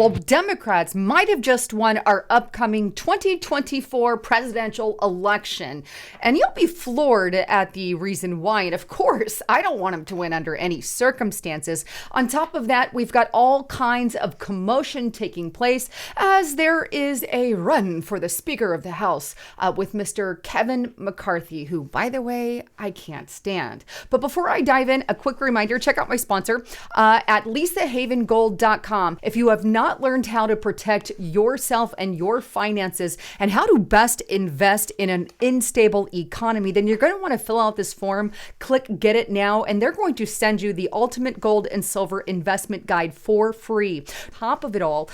Well, Democrats might have just won our upcoming 2024 presidential election. And you'll be floored at the reason why. And of course, I don't want them to win under any circumstances. On top of that, we've got all kinds of commotion taking place as there is a run for the Speaker of the House with Mr. Kevin McCarthy, who, by the way, I can't stand. But before I dive in, a quick reminder, check out my sponsor at lisahavengold.com. If you have not learned how to protect yourself and your finances and how to best invest in an unstable economy, then you're going to want to fill out this form, click get it now, and they're going to send you the ultimate gold and silver investment guide for free. Top of it all,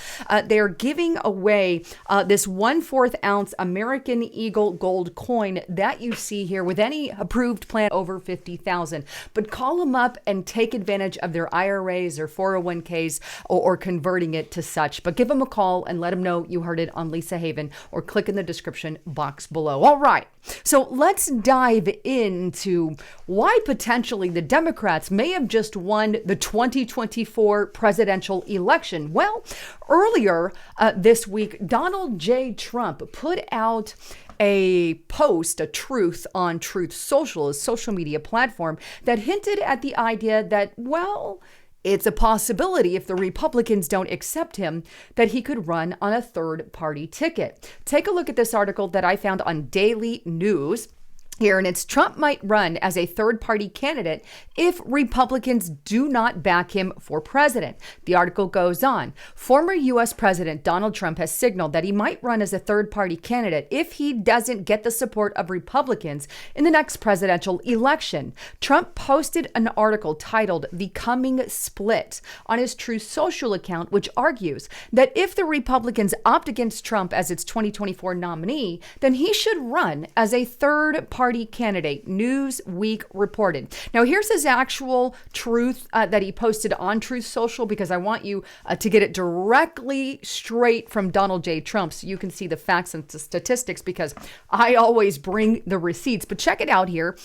they're giving away this 1/4 ounce American Eagle gold coin that you see here with any approved plan over $50,000. But call them up and take advantage of their IRAs or 401ks or converting it to such. But give them a call and let them know you heard it on Lisa Haven, or click in the description box below. All right, so let's dive into why potentially the Democrats may have just won the 2024 presidential election. Well, earlier this week, Donald J. Trump put out a post, a truth on Truth Social, a social media platform that hinted at the idea that, well, it's a possibility if the Republicans don't accept him that he could run on a third party ticket. Take a look at this article that I found on Daily News here, and it's Trump might run as a third-party candidate if Republicans do not back him for president. The article goes on. Former U.S. President Donald Trump has signaled that he might run as a third-party candidate if he doesn't get the support of Republicans in the next presidential election. Trump posted an article titled "The Coming Split" on his Truth Social account, which argues that if the Republicans opt against Trump as its 2024 nominee, then he should run as a third-party candidate, Newsweek reported. Now, here's his actual truth that he posted on Truth Social, because I want you to get it directly straight from Donald J. Trump so you can see the facts and statistics, because I always bring the receipts. But check it out here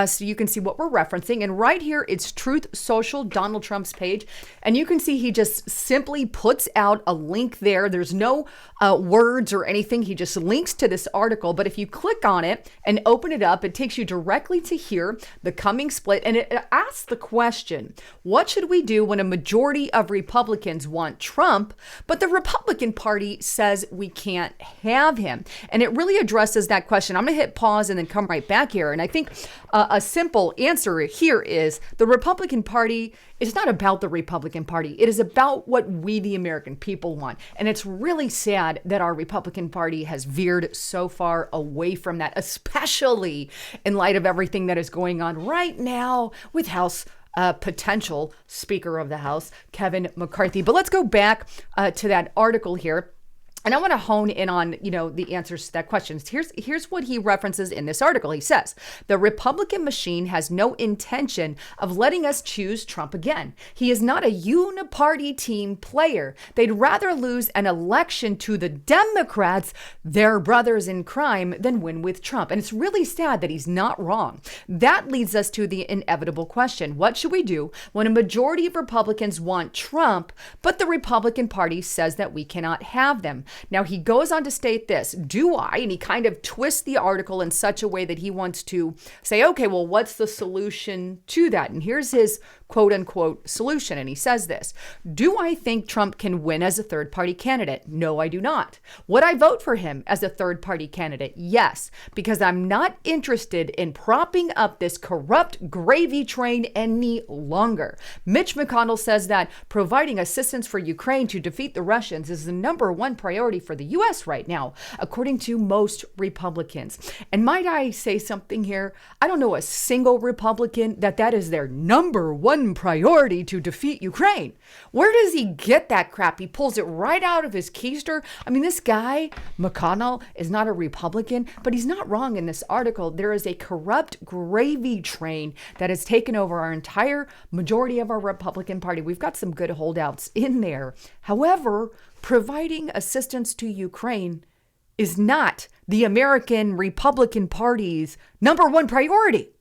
so you can see what we're referencing. And right here, it's Truth Social, Donald Trump's page. And you can see he just simply puts out a link there. There's no words or anything. He just links to this article. But if you click on it and open it up, it takes you directly to here, the coming split, and it asks the question, what should we do when a majority of Republicans want Trump, but the Republican Party says we can't have him? And it really addresses that question. I'm going to hit pause and then come right back here. And I think a simple answer here is the Republican Party is not about the Republican Party. It is about what we, the American people, want. And it's really sad that our Republican Party has veered so far away from that, especially in light of everything that is going on right now with House potential Speaker of the House, Kevin McCarthy. But let's go back to that article here. And I want to hone in on, the answers to that question. Here's what he references in this article. He says, the Republican machine has no intention of letting us choose Trump again. He is not a uniparty team player. They'd rather lose an election to the Democrats, their brothers in crime, than win with Trump. And it's really sad that he's not wrong. That leads us to the inevitable question. What should we do when a majority of Republicans want Trump, but the Republican Party says that we cannot have them? Now, he goes on to state this, and he kind of twists the article in such a way that he wants to say, okay, well, what's the solution to that? And here's his quote unquote solution. And he says this, do I think Trump can win as a third party candidate? No, I do not. Would I vote for him as a third party candidate? Yes, because I'm not interested in propping up this corrupt gravy train any longer. Mitch McConnell says that providing assistance for Ukraine to defeat the Russians is the #1 priority for the U.S. right now, according to most Republicans. And might I say something here? I don't know a single Republican that is their #1 priority to defeat Ukraine. Where does he get that crap? He pulls it right out of his keister. I mean, this guy, McConnell, is not a Republican, but he's not wrong in this article. There is a corrupt gravy train that has taken over our entire majority of our Republican Party. We've got some good holdouts in there. However, providing assistance to Ukraine is not the American Republican Party's #1 priority.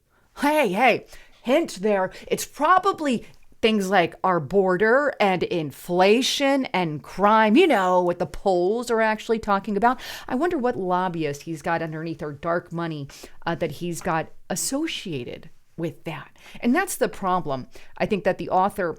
Hey, hint there. It's probably things like our border and inflation and crime, what the polls are actually talking about. I wonder what lobbyist he's got underneath or dark money that he's got associated with that. And that's the problem. I think that the author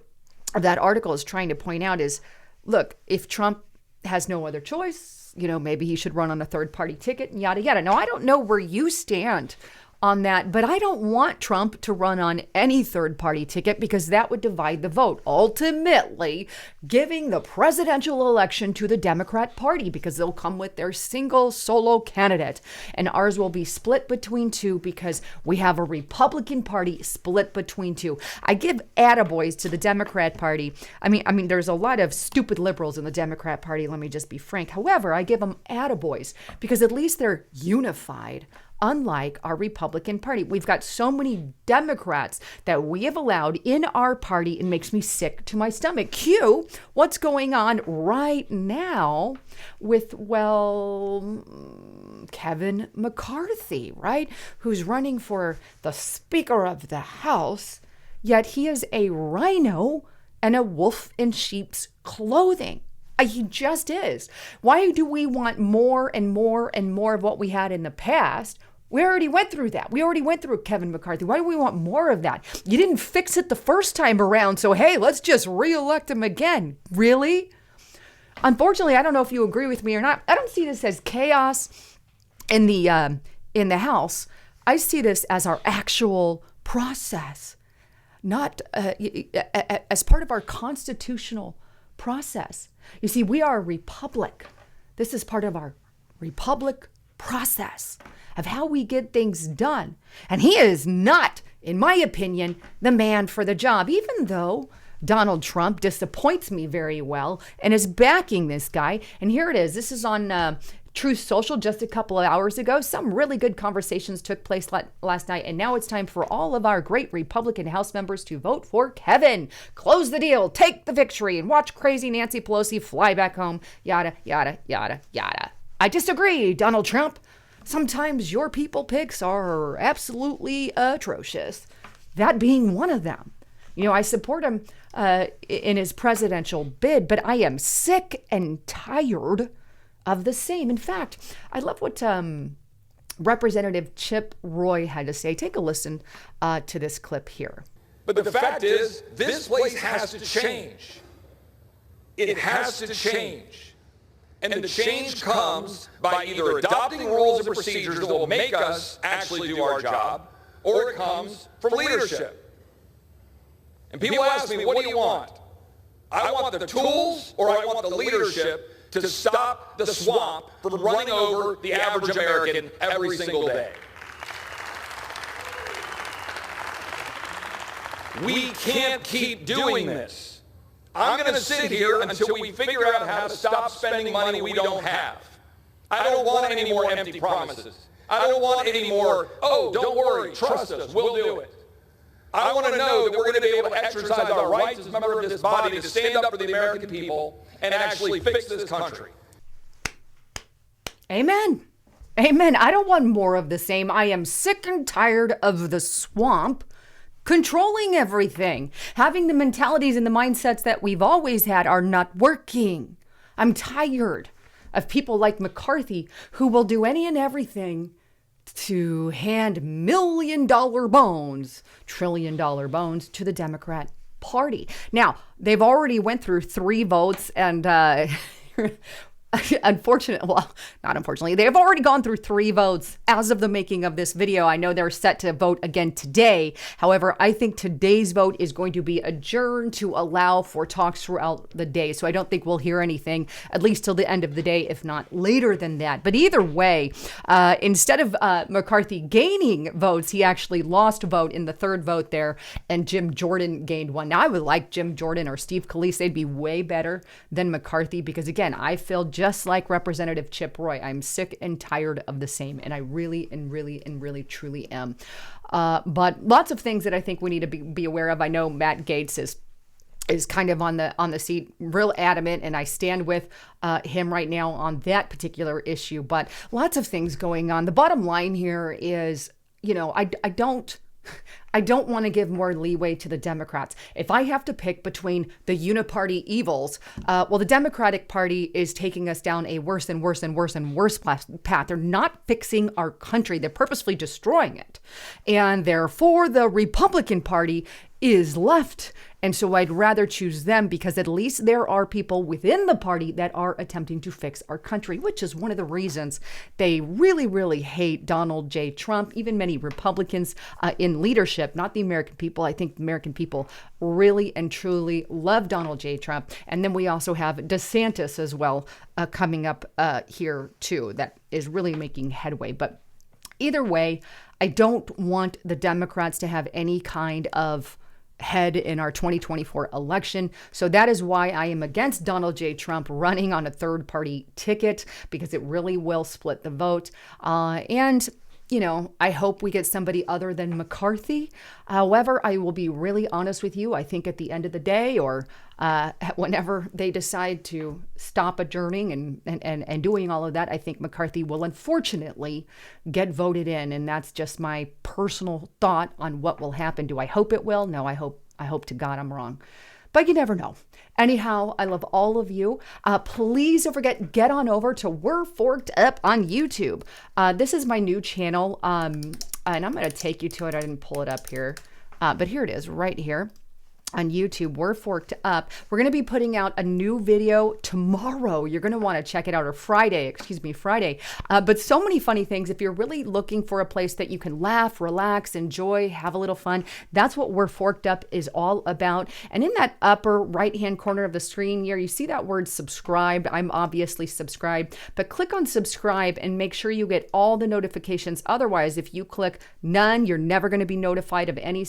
of that article is trying to point out is, look, if Trump has no other choice, maybe he should run on a third party ticket and yada, yada. Now, I don't know where you stand on that, but I don't want Trump to run on any third party ticket because that would divide the vote, ultimately giving the presidential election to the Democrat Party because they'll come with their single solo candidate, and ours will be split between two because we have a Republican Party split between two. I give attaboys to the Democrat Party. I mean, there's a lot of stupid liberals in the Democrat Party, let me just be frank. However, I give them attaboys because at least they're unified. Unlike our Republican Party, we've got so many Democrats that we have allowed in our party. It makes me sick to my stomach. Cue what's going on right now with, Kevin McCarthy, right? Who's running for the Speaker of the House, yet he is a rhino and a wolf in sheep's clothing. He just is. Why do we want more and more and more of what we had in the past? We already went through that. We already went through Kevin McCarthy. Why do we want more of that? You didn't fix it the first time around, so hey, let's just reelect him again. Really? Unfortunately, I don't know if you agree with me or not. I don't see this as chaos in the House. I see this as our actual process, not as part of our constitutional process. You see, we are a republic. This is part of our republic process of how we get things done. And he is not, in my opinion, the man for the job, even though Donald Trump disappoints me very well and is backing this guy. And here it is. This is on Truth Social just a couple of hours ago. Some really good conversations took place last night, and now it's time for all of our great Republican House members to vote for Kevin. Close the deal, take the victory, and watch crazy Nancy Pelosi fly back home, yada, yada, yada, yada. I disagree, Donald Trump. Sometimes your people picks are absolutely atrocious. That being one of them. I support him in his presidential bid, but I am sick and tired of the same. In fact, I love what Representative Chip Roy had to say. Take a listen to this clip here. But the fact is, this place has to change. It has to change. And the change comes by either adopting rules and procedures that will make us actually do our job, or it comes from leadership. And people ask me, what do you want? I want the tools, or I want the leadership to stop the swamp from running over the average American every single day. We can't keep doing this. I'm going to sit here until we figure out how to stop spending money we don't have. I don't want any more empty promises. I don't want any more, oh, don't worry, trust us, we'll do it. I want to know that we're going to be able to exercise our rights as members of this body to stand up for the American people and actually fix this country. Amen. Amen. I don't want more of the same. I am sick and tired of the swamp controlling everything. Having the mentalities and the mindsets that we've always had are not working. I'm tired of people like McCarthy who will do any and everything to hand $1 million bones, $1 trillion bones to the Democrat Party. Now, they've already went through 3 votes and unfortunately, they've already gone through 3 votes as of the making of this video. I know they're set to vote again today. However, I think today's vote is going to be adjourned to allow for talks throughout the day. So I don't think we'll hear anything, at least till the end of the day, if not later than that. But either way, instead of McCarthy gaining votes, he actually lost a vote in the 3rd vote there, and Jim Jordan gained one. Now, I would like Jim Jordan or Steve Scalise. They'd be way better than McCarthy because, again, I feel just like Representative Chip Roy. I'm sick and tired of the same, and I really truly am. But lots of things that I think we need to be aware of. I know Matt Gaetz is kind of on the seat, real adamant, and I stand with him right now on that particular issue. But lots of things going on. The bottom line here is, I don't I don't want to give more leeway to the Democrats. If I have to pick between the uniparty evils, well, the Democratic Party is taking us down a worse and worse and worse and worse path. They're not fixing our country. They're purposely destroying it. And therefore, the Republican Party is left. And so I'd rather choose them because at least there are people within the party that are attempting to fix our country, which is one of the reasons they really, really hate Donald J. Trump, even many Republicans in leadership, not the American people. I think the American people really and truly love Donald J. Trump. And then we also have DeSantis as well coming up here too, that is really making headway. But either way, I don't want the Democrats to have any kind of head in our 2024 election. So that is why I am against Donald J. Trump running on a third party ticket, because it really will split the vote. And you know, I hope we get somebody other than McCarthy. However, I will be really honest with you. I think at the end of the day, or whenever they decide to stop adjourning and doing all of that, I think McCarthy will unfortunately get voted in. And that's just my personal thought on what will happen. Do I hope it will? No, I hope to God I'm wrong. But you never know. Anyhow, I love all of you. Please don't forget, get on over to We're Forked Up on YouTube. This is my new channel, and I'm going to take you to it. I didn't pull it up here, but here it is right here on YouTube. We're Forked Up. We're going to be putting out a new video tomorrow. You're going to want to check it out, or Friday. But so many funny things. If you're really looking for a place that you can laugh, relax, enjoy, have a little fun, that's what We're Forked Up is all about. And in that upper right-hand corner of the screen here, you see that word subscribe. I'm obviously subscribed, but click on subscribe and make sure you get all the notifications. Otherwise, if you click none, you're never going to be notified of any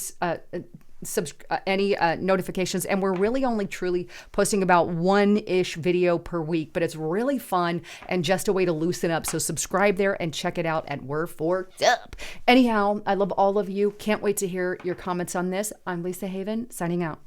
notifications. And we're really only truly posting about one-ish video per week, but it's really fun and just a way to loosen up. So subscribe there and check it out at We're Forked Up. Anyhow, I love all of you. Can't wait to hear your comments on this. I'm Lisa Haven, signing out.